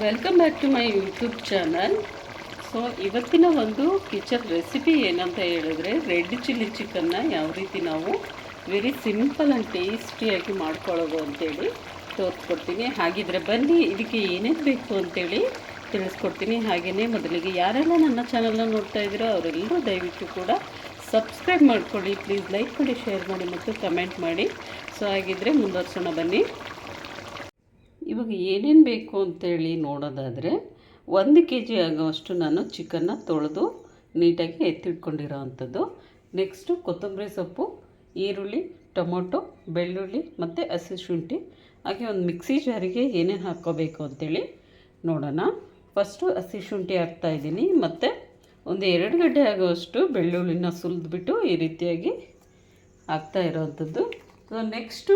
Welcome back to my YouTube channel. So ಇವತ್ತಿನ ಒಂದು kitchen recipe ಏನಂತ ಹೇಳಿದ್ರೆ ರೆಡ್ ಚಿಲ್ಲಿ ಚಿಕನ್ನ ಯಾವ ರೀತಿ ನಾವು ವೆರಿ ಸಿಂಪಲ್ ಆ್ಯಂಡ್ ಟೇಸ್ಟಿಯಾಗಿ ಮಾಡ್ಕೊಳ್ಳೋದು ಅಂತೇಳಿ ತೋರಿಸ್ಕೊಡ್ತೀನಿ. ಹಾಗಿದ್ರೆ ಬನ್ನಿ ಇದಕ್ಕೆ ಏನೇನು ಬೇಕು ಅಂತೇಳಿ ತಿಳಿಸ್ಕೊಡ್ತೀನಿ. ಹಾಗೆಯೇ ಮೊದಲಿಗೆ ಯಾರೆಲ್ಲ ನನ್ನ ಚಾನಲ್ನ ನೋಡ್ತಾ ಇದ್ದೀರೋ ಅವರೆಲ್ಲರೂ ದಯವಿಟ್ಟು ಕೂಡ ಸಬ್ಸ್ಕ್ರೈಬ್ ಮಾಡ್ಕೊಳ್ಳಿ. ಪ್ಲೀಸ್ ಲೈಕ್ ಮಾಡಿ, ಶೇರ್ ಮಾಡಿ ಮತ್ತು ಕಮೆಂಟ್ ಮಾಡಿ. ಸೊ ಹಾಗಿದ್ರೆ ಮುಂದುವರ್ಸೋಣ ಬನ್ನಿ. ಇವಾಗ ಏನೇನು ಬೇಕು ಅಂತೇಳಿ ನೋಡೋದಾದರೆ 1 kg ಆಗುವಷ್ಟು ನಾನು ಚಿಕನ್ನ ತೊಳೆದು ನೀಟಾಗಿ ಎತ್ತಿಟ್ಕೊಂಡಿರೋ ಅಂಥದ್ದು. ನೆಕ್ಸ್ಟು ಕೊತ್ತಂಬರಿ ಸೊಪ್ಪು, ಈರುಳ್ಳಿ, ಟೊಮೊಟೊ, ಬೆಳ್ಳುಳ್ಳಿ ಮತ್ತು ಹಸಿ ಶುಂಠಿ, ಹಾಗೆ ಒಂದು ಮಿಕ್ಸಿ ಜಾರಿಗೆ ಏನೇನು ಹಾಕ್ಕೋಬೇಕು ಅಂತೇಳಿ ನೋಡೋಣ. ಫಸ್ಟು ಹಸಿ ಶುಂಠಿ ಹಾಕ್ತಾಯಿದ್ದೀನಿ ಮತ್ತು ಒಂದು 2 ಗಡ್ಡೆ ಆಗುವಷ್ಟು ಬೆಳ್ಳುಳ್ಳಿನ ಸುಲಿದ್ಬಿಟ್ಟು ಈ ರೀತಿಯಾಗಿ ಹಾಕ್ತಾ ಇರೋವಂಥದ್ದು. ಸೊ ನೆಕ್ಸ್ಟು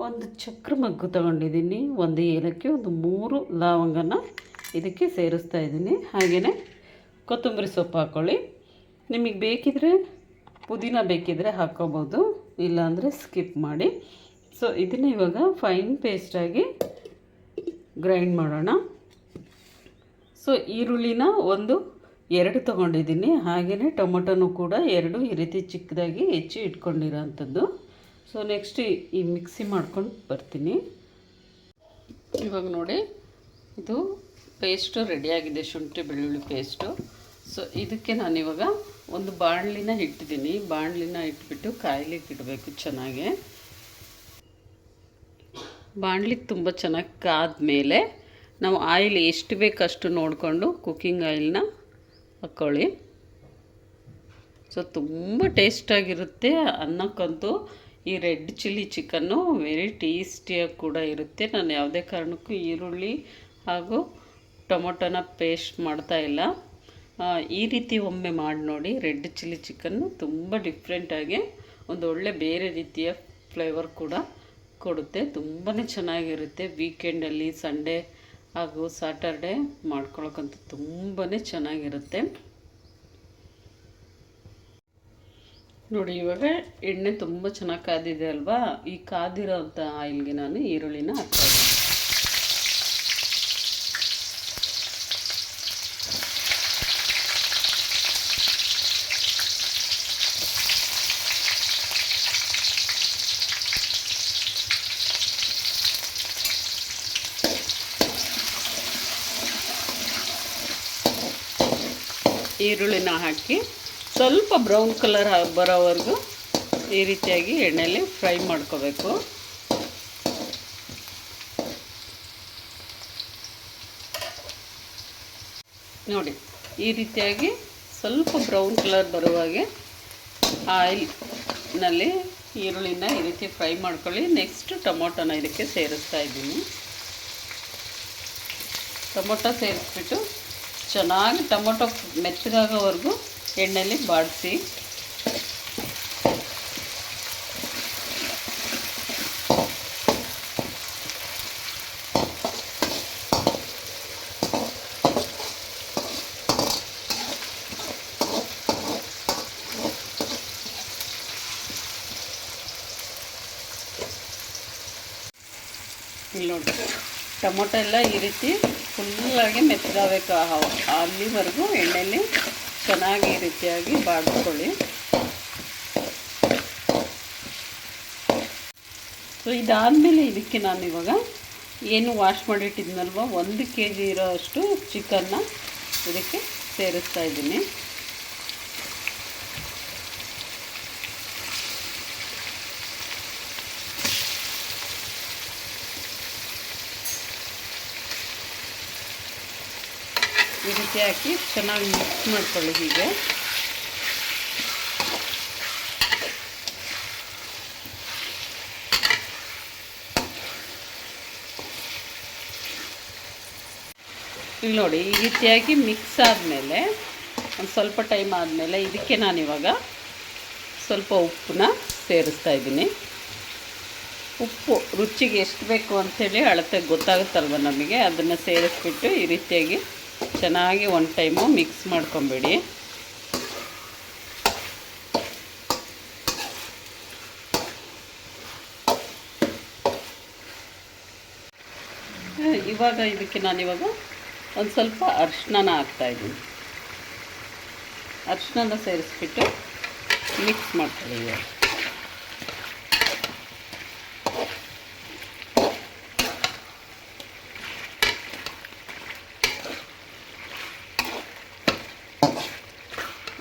ಒಂದು ಚಕ್ರ ಮಗ್ಗು ತೊಗೊಂಡಿದ್ದೀನಿ, ಒಂದು ಏಲಕ್ಕಿ, ಒಂದು 3 ಲವಂಗನ ಇದಕ್ಕೆ ಸೇರಿಸ್ತಾ ಇದ್ದೀನಿ. ಹಾಗೆಯೇ ಕೊತ್ತಂಬರಿ ಸೊಪ್ಪು ಹಾಕ್ಕೊಳ್ಳಿ. ನಿಮಗೆ ಬೇಕಿದ್ರೆ ಪುದೀನ ಬೇಕಿದ್ರೆ ಹಾಕ್ಕೋಬೋದು, ಇಲ್ಲಾಂದರೆ ಸ್ಕಿಪ್ ಮಾಡಿ. ಸೊ ಇದನ್ನು ಇವಾಗ ಫೈನ್ ಪೇಸ್ಟಾಗಿ ಗ್ರೈಂಡ್ ಮಾಡೋಣ. ಸೊ ಈರುಳ್ಳಿನ 2 ತೊಗೊಂಡಿದ್ದೀನಿ. ಹಾಗೆಯೇ ಟೊಮೊಟೊನೂ ಕೂಡ 2 ಈ ರೀತಿ ಚಿಕ್ಕದಾಗಿ ಹೆಚ್ಚಿ ಇಟ್ಕೊಂಡಿರೋ ಅಂಥದ್ದು. ಸೊ ನೆಕ್ಸ್ಟ್ ಈ ಮಿಕ್ಸಿ ಮಾಡ್ಕೊಂಡು ಬರ್ತೀನಿ. ಇವಾಗ ನೋಡಿ, ಇದು ಪೇಸ್ಟು ರೆಡಿಯಾಗಿದೆ, ಶುಂಠಿ ಬೆಳ್ಳುಳ್ಳಿ ಪೇಸ್ಟು. ಸೊ ಇದಕ್ಕೆ ನಾನಿವಾಗ ಒಂದು ಬಾಣಲಿನ ಇಟ್ಟಿದ್ದೀನಿ. ಬಾಣಲಿನ ಇಟ್ಬಿಟ್ಟು ಕಾಯ್ಲಿಕ್ಕೆ ಇಡಬೇಕು ಚೆನ್ನಾಗಿ. ಬಾಣಲಿ ತುಂಬ ಚೆನ್ನಾಗಿ ಕಾದ್ಮೇಲೆ ನಾವು ಆಯಿಲ್ ಎಷ್ಟು ಬೇಕಷ್ಟು ನೋಡಿಕೊಂಡು ಕುಕ್ಕಿಂಗ್ ಆಯಿಲ್ನ ಹಾಕ್ಕೊಳ್ಳಿ. ಸೊ ತುಂಬ ಟೇಸ್ಟಾಗಿರುತ್ತೆ ಅನ್ನಕ್ಕಂತೂ. ಈ ರೆಡ್ ಚಿಲ್ಲಿ ಚಿಕನ್ನು ವೆರಿ ಟೇಸ್ಟಿಯಾಗಿ ಕೂಡ ಇರುತ್ತೆ. ನಾನು ಯಾವುದೇ ಕಾರಣಕ್ಕೂ ಈರುಳ್ಳಿ ಹಾಗೂ ಟೊಮೊಟೊನ ಪೇಸ್ಟ್ ಮಾಡ್ತಾಯಿಲ್ಲ. ಈ ರೀತಿ ಒಮ್ಮೆ ಮಾಡಿ ನೋಡಿ. ರೆಡ್ ಚಿಲ್ಲಿ ಚಿಕನ್ನು ತುಂಬ ಡಿಫ್ರೆಂಟಾಗಿ ಒಂದು ಒಳ್ಳೆ ಬೇರೆ ರೀತಿಯ ಫ್ಲೇವರ್ ಕೂಡ ಕೊಡುತ್ತೆ. ತುಂಬಾ ಚೆನ್ನಾಗಿರುತ್ತೆ. ವೀಕೆಂಡಲ್ಲಿ ಸಂಡೇ ಹಾಗೂ ಸ್ಯಾಟರ್ಡೇ ಮಾಡ್ಕೊಳ್ಳೋಕ್ಕಂತೂ ತುಂಬಾ ಚೆನ್ನಾಗಿರುತ್ತೆ. ನೋಡಿ, ಇವಾಗ ಎಣ್ಣೆ ತುಂಬ ಚೆನ್ನಾಗಿ ಕಾದಿದೆ ಅಲ್ವಾ. ಈ ಕಾದಿರೋ ಅಂಥ ಆಯಿಲ್ಗೆ ನಾನು ಈರುಳ್ಳಿನ ಹಾಕ್ತಾಯಿದ್ದೀನಿ. ಈರುಳ್ಳಿನ ಹಾಕಿ ಸ್ವಲ್ಪ ಬ್ರೌನ್ ಕಲರ್ ಬರೋವರೆಗೂ ಈ ರೀತಿಯಾಗಿ ಎಣ್ಣೆಯಲ್ಲಿ ಫ್ರೈ ಮಾಡ್ಕೋಬೇಕು. ನೋಡಿ, ಈ ರೀತಿಯಾಗಿ ಸ್ವಲ್ಪ ಬ್ರೌನ್ ಕಲರ್ ಬರುವಾಗೆ ಆಯಿಲ್ನಲ್ಲಿ ಈರುಳ್ಳಿನ ಈ ರೀತಿ ಫ್ರೈ ಮಾಡ್ಕೊಳ್ಳಿ. ನೆಕ್ಸ್ಟ್ ಟೊಮೊಟೊನ ಇದಕ್ಕೆ ಸೇರಿಸ್ತಾ ಇದ್ದೀನಿ. ಟೊಮೊಟೊ ಸೇರಿಸ್ಬಿಟ್ಟು ಚೆನ್ನಾಗಿ ಟೊಮೊಟೊ ಮೆತ್ತಗಾಗೋವರೆಗೂ ಎಣ್ಣೆಯಲ್ಲಿ ಬಾಡಿಸಿ. ಇಲ್ಲಿ ನೋಡಿ, ಟೊಮೊಟೊ ಎಲ್ಲ ಈ ರೀತಿ ಫುಲ್ಲಾಗಿ ಮೆತ್ತಗಾಗಬೇಕು. ಅಲ್ಲಿವರೆಗೂ ಎಣ್ಣೆಯಲ್ಲಿ ಚೆನ್ನಾಗಿ ಈ ರೀತಿಯಾಗಿ ಬಾಡಿಸ್ಕೊಳ್ಳಿ. ಸೊ ಇದಾದಮೇಲೆ ಇದಕ್ಕೆ ನಾನು ಇವಾಗ ಏನು ವಾಶ್ ಮಾಡಿಟ್ಟಿದ್ನಲ್ವ 1 kg ಇರೋ ಅಷ್ಟು ಚಿಕನ್ನ ಇದಕ್ಕೆ ಸೇರಿಸ್ತಾ ಇದ್ದೀನಿ. ಈ ರೀತಿ ಹಾಕಿ ಚೆನ್ನಾಗಿ ಮಿಕ್ಸ್ ಮಾಡ್ಕೊಳ್ಳಿ. ಹೀಗೆ ಇಲ್ಲಿ ನೋಡಿ, ಈ ರೀತಿಯಾಗಿ ಮಿಕ್ಸ್ ಆದಮೇಲೆ ಒಂದು ಸ್ವಲ್ಪ ಟೈಮ್ ಆದಮೇಲೆ ಇದಕ್ಕೆ ನಾನಿವಾಗ ಸ್ವಲ್ಪ ಉಪ್ಪನ್ನ ಸೇರಿಸ್ತಾ ಇದ್ದೀನಿ. ಉಪ್ಪು ರುಚಿಗೆ ಎಷ್ಟು ಬೇಕು ಅಂಥೇಳಿ ಅಳತೆ ಗೊತ್ತಾಗುತ್ತಲ್ವ ನಮಗೆ. ಅದನ್ನು ಸೇರಿಸ್ಬಿಟ್ಟು ಈ ರೀತಿಯಾಗಿ ಚೆನ್ನಾಗಿ ಒಂದು ಟೈಮು ಮಿಕ್ಸ್ ಮಾಡ್ಕೊಂಬೇಡಿ. ಇವಾಗ ಇದಕ್ಕೆ ನಾನಿವಾಗ ಒಂದು ಸ್ವಲ್ಪ ಅರಿಶಿನ ಹಾಕ್ತಾಯಿದ್ದೀನಿ. ಅರಿಶಿನ ಸೇರಿಸ್ಬಿಟ್ಟು ಮಿಕ್ಸ್ ಮಾಡ್ಕೊಳ್ಳಿ.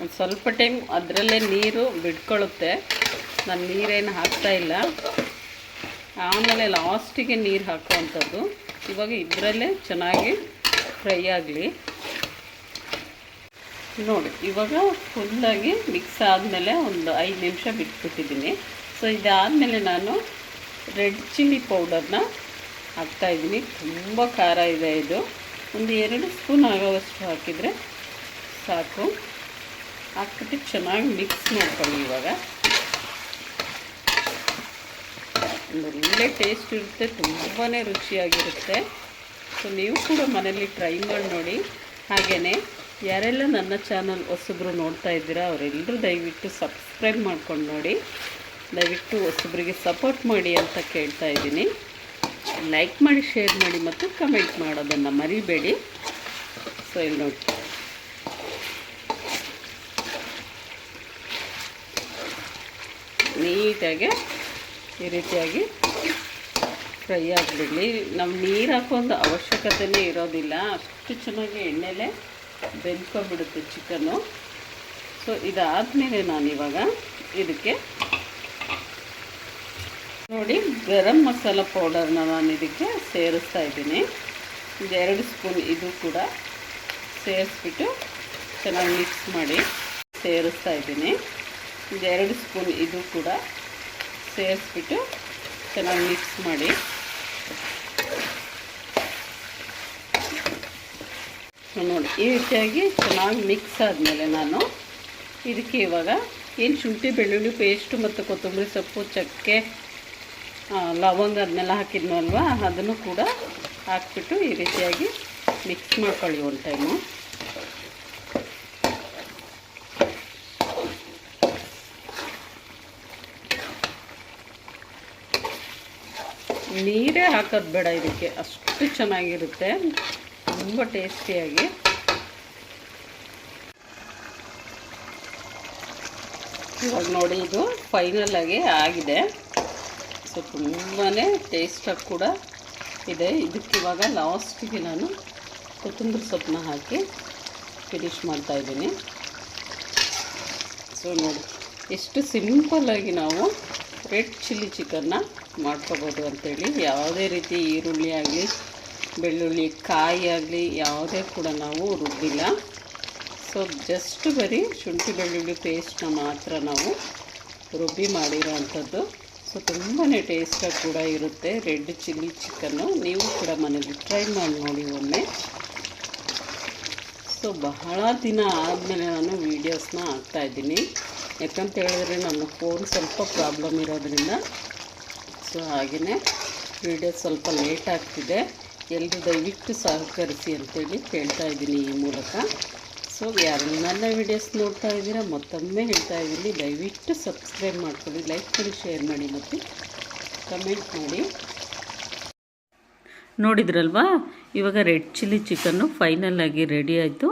ಒಂದು ಸ್ವಲ್ಪ ಟೈಮ್ ಅದರಲ್ಲೇ ನೀರು ಬಿಟ್ಕೊಳ್ಳುತ್ತೆ. ನಾನು ನೀರೇನು ಹಾಕ್ತಾಯಿಲ್ಲ. ಆಮೇಲೆ ಲಾಸ್ಟಿಗೆ ನೀರು ಹಾಕುವಂಥದ್ದು. ಇವಾಗ ಇದರಲ್ಲೇ ಚೆನ್ನಾಗಿ ಫ್ರೈ ಆಗಲಿ ನೋಡಿ. ಇವಾಗ ಫುಲ್ಲಾಗಿ ಮಿಕ್ಸ್ ಆದಮೇಲೆ ಒಂದು 5 ನಿಮಿಷ ಬಿಟ್ಬಿಟ್ಟಿದ್ದೀನಿ. ಸೊ ಇದಾದಮೇಲೆ ನಾನು ರೆಡ್ ಚಿಲ್ಲಿ ಪೌಡರ್ನ ಹಾಕ್ತಾಯಿದ್ದೀನಿ. ತುಂಬ ಖಾರ ಇದೆ ಇದು. ಒಂದು 2 ಸ್ಪೂನ್ ಆಗೋವಷ್ಟು ಹಾಕಿದರೆ ಸಾಕು. ಹಾಕ್ಬಿಟ್ಟು ಚೆನ್ನಾಗಿ ಮಿಕ್ಸ್ ಮಾಡ್ಕೊಳ್ಳಿ. ಇವಾಗ ಒಂದು ಒಳ್ಳೆ ಟೇಸ್ಟ್ ಇರುತ್ತೆ, ತುಂಬಾ ರುಚಿಯಾಗಿರುತ್ತೆ. ಸೊ ನೀವು ಕೂಡ ಮನೇಲಿ ಟ್ರೈ ಮಾಡಿ ನೋಡಿ. ಹಾಗೆಯೇ ಯಾರೆಲ್ಲ ನನ್ನ ಚಾನಲ್ ಹೊಸಬ್ರು ನೋಡ್ತಾ ಇದ್ದೀರಾ ಅವರೆಲ್ಲರೂ ದಯವಿಟ್ಟು ಸಬ್ಸ್ಕ್ರೈಬ್ ಮಾಡ್ಕೊಂಡು ನೋಡಿ. ದಯವಿಟ್ಟು ಹೊಸಬ್ರಿಗೆ ಸಪೋರ್ಟ್ ಮಾಡಿ ಅಂತ ಕೇಳ್ತಾ ಇದ್ದೀನಿ. ಲೈಕ್ ಮಾಡಿ, ಶೇರ್ ಮಾಡಿ ಮತ್ತು ಕಮೆಂಟ್ ಮಾಡೋದನ್ನು ಮರಿಬೇಡಿ. ಸೊ ಇಲ್ಲಿ ನೋಡಿ, ನೀಟಾಗಿ ಈ ರೀತಿಯಾಗಿ ಫ್ರೈ ಆಗಿಬಿಡಲಿ. ನಾವು ನೀರು ಹಾಕೋದು ಅವಶ್ಯಕತೆಯೇ ಇರೋದಿಲ್ಲ, ಅಷ್ಟು ಚೆನ್ನಾಗಿ ಎಣ್ಣೆಲೇ ಬೆಂದ್ಕೊಬಿಡುತ್ತೆ ಚಿಕನ್ನು. ಸೊ ಇದಾದಮೇಲೆ ನಾನಿವಾಗ ಇದಕ್ಕೆ ನೋಡಿ ಗರಂ ಮಸಾಲ ಪೌಡರ್ನ ನಾನು ಇದಕ್ಕೆ ಸೇರಿಸ್ತಾ ಇದ್ದೀನಿ. 2 ಸ್ಪೂನ್ ಇದು ಕೂಡ ಸೇರಿಸ್ಬಿಟ್ಟು ಚೆನ್ನಾಗಿ ಮಿಕ್ಸ್ ಮಾಡಿ ಸೇರಿಸ್ತಾ ಇದ್ದೀನಿ. 2 ಸ್ಪೂನ್ ಇದು ಕೂಡ ಸೇರಿಸ್ಬಿಟ್ಟು ಚೆನ್ನಾಗಿ ಮಿಕ್ಸ್ ಮಾಡಿ. ನೋಡಿ ಈ ರೀತಿಯಾಗಿ ಚೆನ್ನಾಗಿ ಮಿಕ್ಸ್ ಆದಮೇಲೆ ನಾನು ಇದಕ್ಕೆ ಇವಾಗ ಏನು ಶುಂಠಿ ಬೆಳ್ಳುಳ್ಳಿ ಪೇಸ್ಟು ಮತ್ತು ಕೊತ್ತಂಬರಿ ಸೊಪ್ಪು, ಚಕ್ಕೆ, ಲವಂಗ ಅದನ್ನೆಲ್ಲ ಹಾಕಿದ್ನಲ್ವ ಅದನ್ನು ಕೂಡ ಹಾಕ್ಬಿಟ್ಟು ಈ ರೀತಿಯಾಗಿ ಮಿಕ್ಸ್ ಮಾಡ್ಕೊಳ್ಳಿ ಒಂದು ಟೈಮು. ನೀರೇ ಹಾಕೋದು ಬೇಡ ಇದಕ್ಕೆ, ಅಷ್ಟು ಚೆನ್ನಾಗಿರುತ್ತೆ, ತುಂಬ ಟೇಸ್ಟಿಯಾಗಿ. ಇವಾಗ ನೋಡಿ ಇದು ಫೈನಲಾಗಿ ಆಗಿದೆ. ಸೊ ತುಂಬಾ ಟೇಸ್ಟಾಗಿ ಕೂಡ ಇದೆ. ಇದಕ್ಕೆ ಇವಾಗ ಲಾಸ್ಟಿಗೆ ನಾನು ಕೊತ್ತಂಬರಿ ಸೊಪ್ಪನ್ನ ಹಾಕಿ ಫಿನಿಶ್ ಮಾಡ್ತಾಯಿದ್ದೀನಿ. ಸೊ ನೋಡಿ ಎಷ್ಟು ಸಿಂಪಲ್ಲಾಗಿ ನಾವು ರೆಡ್ ಚಿಲ್ಲಿ ಚಿಕನ್ನ ಮಾಡ್ಕೋಬೋದು ಅಂಥೇಳಿ. ಯಾವುದೇ ರೀತಿ ಈರುಳ್ಳಿ ಆಗಲಿ, ಬೆಳ್ಳುಳ್ಳಿ, ಕಾಯಿ ಆಗಲಿ ಯಾವುದೇ ಕೂಡ ನಾವು ರುಬ್ಬಿಲ್ಲ. ಸೊ ಜಸ್ಟ್ ಬರೀ ಶುಂಠಿ ಬೆಳ್ಳುಳ್ಳಿ ಪೇಸ್ಟ್ನ ಮಾತ್ರ ನಾವು ರುಬ್ಬಿ ಮಾಡಿರೋ ಅಂಥದ್ದು. ಸೊ ತುಂಬಾ ಟೇಸ್ಟಾಗಿ ಕೂಡ ಇರುತ್ತೆ ರೆಡ್ ಚಿಲ್ಲಿ ಚಿಕನ್ನು. ನೀವು ಕೂಡ ಮನೇಲಿ ಟ್ರೈ ಮಾಡಿ ನೋಡಿ ಒಮ್ಮೆ. ಸೊ ಬಹಳ ದಿನ ಆದಮೇಲೆ ನಾನು ವೀಡಿಯೋಸ್ನ ಹಾಕ್ತಾಯಿದ್ದೀನಿ. ಯಾಕಂತ ಹೇಳಿದ್ರೆ ನನ್ನ ಫೋನ್ ಸ್ವಲ್ಪ ಪ್ರಾಬ್ಲಮ್ ಇರೋದ್ರಿಂದ ಸೊ ಹಾಗೆಯೇ ವೀಡಿಯೋ ಸ್ವಲ್ಪ ಲೇಟ್ ಆಗ್ತಿದೆ. ಎಲ್ಲರೂ ದಯವಿಟ್ಟು ಸಹಕರಿಸಿ ಅಂತೇಳಿ ಕೇಳ್ತಾ ಇದ್ದೀನಿ ಈ ಮೂಲಕ. ಸೊ ಯಾರು ನನ್ನ ವೀಡಿಯೋಸ್ ನೋಡ್ತಾ ಇದ್ದೀರಾ ಮತ್ತೊಮ್ಮೆ ಹೇಳ್ತಾ ಇದ್ದೀನಿ, ದಯವಿಟ್ಟು ಸಬ್ಸ್ಕ್ರೈಬ್ ಮಾಡ್ಕೊಳ್ಳಿ, ಲೈಕ್ ಮಾಡಿ, ಶೇರ್ ಮಾಡಿ ಮತ್ತು ಕಮೆಂಟ್ ಮಾಡಿ. ನೋಡಿದ್ರಲ್ವಾ, ಇವಾಗ ರೆಡ್ ಚಿಲ್ಲಿ ಚಿಕನ್ನು ಫೈನಲಾಗಿ ರೆಡಿ ಆಯಿತು.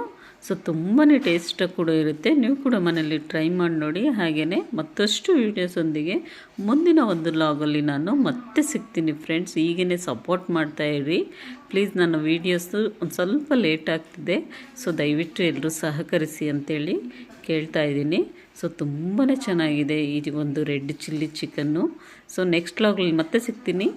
ಸೊ ತುಂಬಾ ಟೇಸ್ಟಾಗಿ ಕೂಡ ಇರುತ್ತೆ. ನೀವು ಕೂಡ ಮನೇಲಿ ಟ್ರೈ ಮಾಡಿ ನೋಡಿ. ಹಾಗೆಯೇ ಮತ್ತಷ್ಟು ವೀಡಿಯೋಸೊಂದಿಗೆ ಮುಂದಿನ ಒಂದು ಲಾಗಲ್ಲಿ ನಾನು ಮತ್ತೆ ಸಿಗ್ತೀನಿ ಫ್ರೆಂಡ್ಸ್. ಈಗೇ ಸಪೋರ್ಟ್ ಮಾಡ್ತಾಯಿರಿ ಪ್ಲೀಸ್. ನನ್ನ ವೀಡಿಯೋಸು ಒಂದು ಸ್ವಲ್ಪ ಲೇಟ್ ಆಗ್ತಿದೆ. ಸೊ ದಯವಿಟ್ಟು ಎಲ್ಲರೂ ಸಹಕರಿಸಿ ಅಂತೇಳಿ ಕೇಳ್ತಾ ಇದ್ದೀನಿ. ಸೊ ತುಂಬಾ ಚೆನ್ನಾಗಿದೆ ಈ ಒಂದು red chilli chicken. So next ಲಾಗಲ್ಲಿ ಮತ್ತೆ ಸಿಗ್ತೀನಿ.